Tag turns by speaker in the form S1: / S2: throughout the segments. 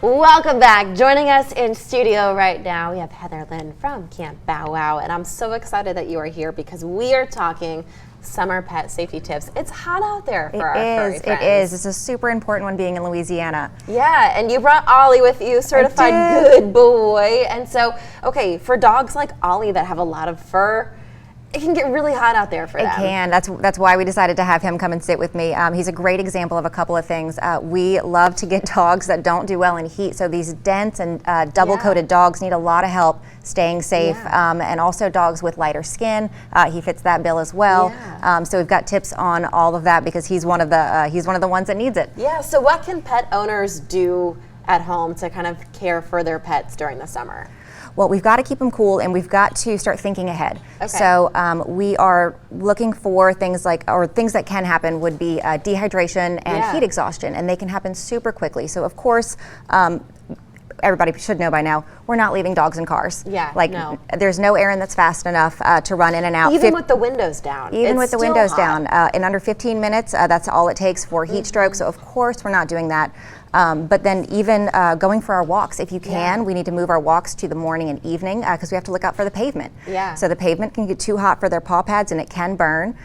S1: Welcome back. Joining us in studio right now, we have Heatherlynn from Camp Bow Wow, and I'm so excited that you are here because we are talking summer pet safety tips. It's hot out there for our furry friends.
S2: It is. It's a super important one being in Louisiana.
S1: Yeah, and you brought Ollie with you, certified good boy. And so, okay, for dogs like Ollie that have a lot of fur, it can get really hot out there for them.
S2: It can. That's why we decided to have him come and sit with me. He's a great example of a couple of things. We love to get dogs that don't do well in heat. So these dense and double-coated dogs need a lot of help staying safe, and also dogs with lighter skin. He fits that bill as well. So we've got tips on all of that because he's one of the ones that needs it.
S1: Yeah. So what can pet owners do at home to kind of care for their pets during the summer?
S2: Well, we've got to keep them cool, and we've got to start thinking ahead.
S1: Okay.
S2: So we are looking for things things that can happen would be dehydration and heat exhaustion, and they can happen super quickly. So of course, everybody should know by now, we're not leaving dogs in cars.
S1: No.
S2: There's no air in that's fast enough to run in and out.
S1: Even with the windows down.
S2: Even with the windows down. In under 15 minutes, that's all it takes for heat stroke. So of course we're not doing that. But then even going for our walks, if you can, we need to move our walks to the morning and evening because we have to look out for the pavement. So the pavement can get too hot for their paw pads and it can burn.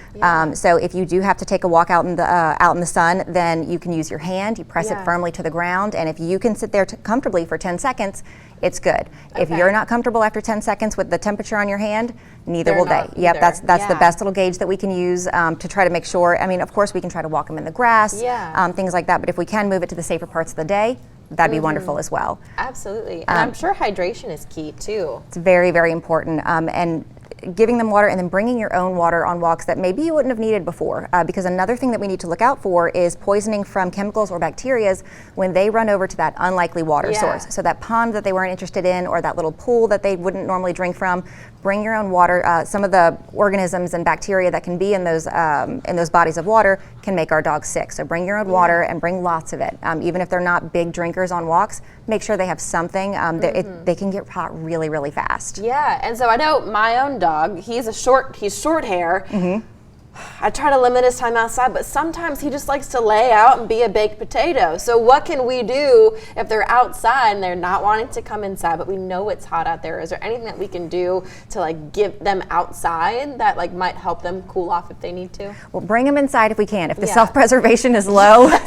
S2: So if you do have to take a walk out in the sun, then you can use your hand, you press it firmly to the ground, and if you can sit there comfortably for 10 seconds, it's good. If you're not comfortable after 10 seconds with the temperature on your hand, neither will they. Yep, that's the best little gauge that we can use to try to make sure. I mean, of course, we can try to walk them in the grass, things like that, but if we can move it to the safer parts of the day, that'd be wonderful as well.
S1: Absolutely. And I'm sure hydration is key too.
S2: It's very, very important. And giving them water and then bringing your own water on walks that maybe you wouldn't have needed before. Because another thing that we need to look out for is poisoning from chemicals or bacteria when they run over to that unlikely water source. So that pond that they weren't interested in or that little pool that they wouldn't normally drink from, bring your own water. Some of the organisms and bacteria that can be in those bodies of water can make our dogs sick. So bring your own water and bring lots of it. Even if they're not big drinkers on walks, make sure they have something. They can get hot really, really fast.
S1: Yeah, and so I know my own dog, he's short hair. I try to limit his time outside, but sometimes he just likes to lay out and be a baked potato. So what can we do if they're outside and they're not wanting to come inside, but we know it's hot out there? Is there anything that we can do to give them outside that might help them cool off if they need to?
S2: Well, bring them inside if we can. If the self-preservation is low,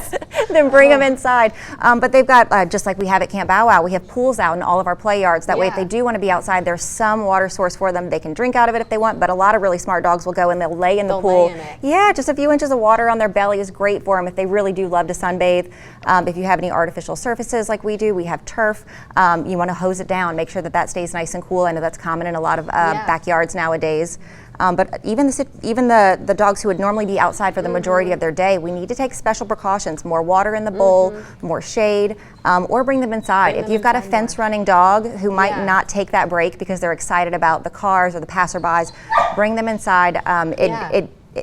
S2: then bring them inside. But they've got, just like we have at Camp Bow Wow, we have pools out in all of our play yards. That way if they do want to be outside, there's some water source for them. They can drink out of it if they want, but a lot of really smart dogs will go and they'll lay in the pool. Yeah, just a few inches of water on their belly is great for them if they really do love to sunbathe. If you have any artificial surfaces like we do, we have turf. You want to hose it down, make sure that stays nice and cool. I know that's common in a lot of backyards nowadays. But even the dogs who would normally be outside for the majority of their day, we need to take special precautions, more water in the bowl, more shade, or bring them inside. If you've got a fence-running dog who might not take that break because they're excited about the cars or the passerbys, bring them inside.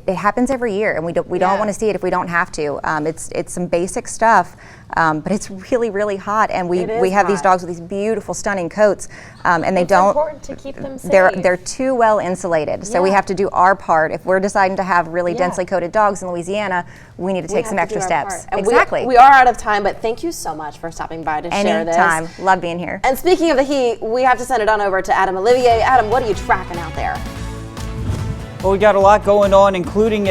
S2: It happens every year, and we don't want to see it if we don't have to. It's some basic stuff, but it's really, really hot, and we have these dogs with these beautiful, stunning coats, and it's
S1: important to keep them safe.
S2: They're too well insulated, so we have to do our part. If we're deciding to have really densely coated dogs in Louisiana, we need to take some extra steps.
S1: Exactly. We are out of time, but thank you so much for stopping by to share this.
S2: Anytime. Love being here.
S1: And speaking of the heat, we have to send it on over to Adam Olivier. Adam, what are you tracking out there?
S3: Well, we got a lot going on, including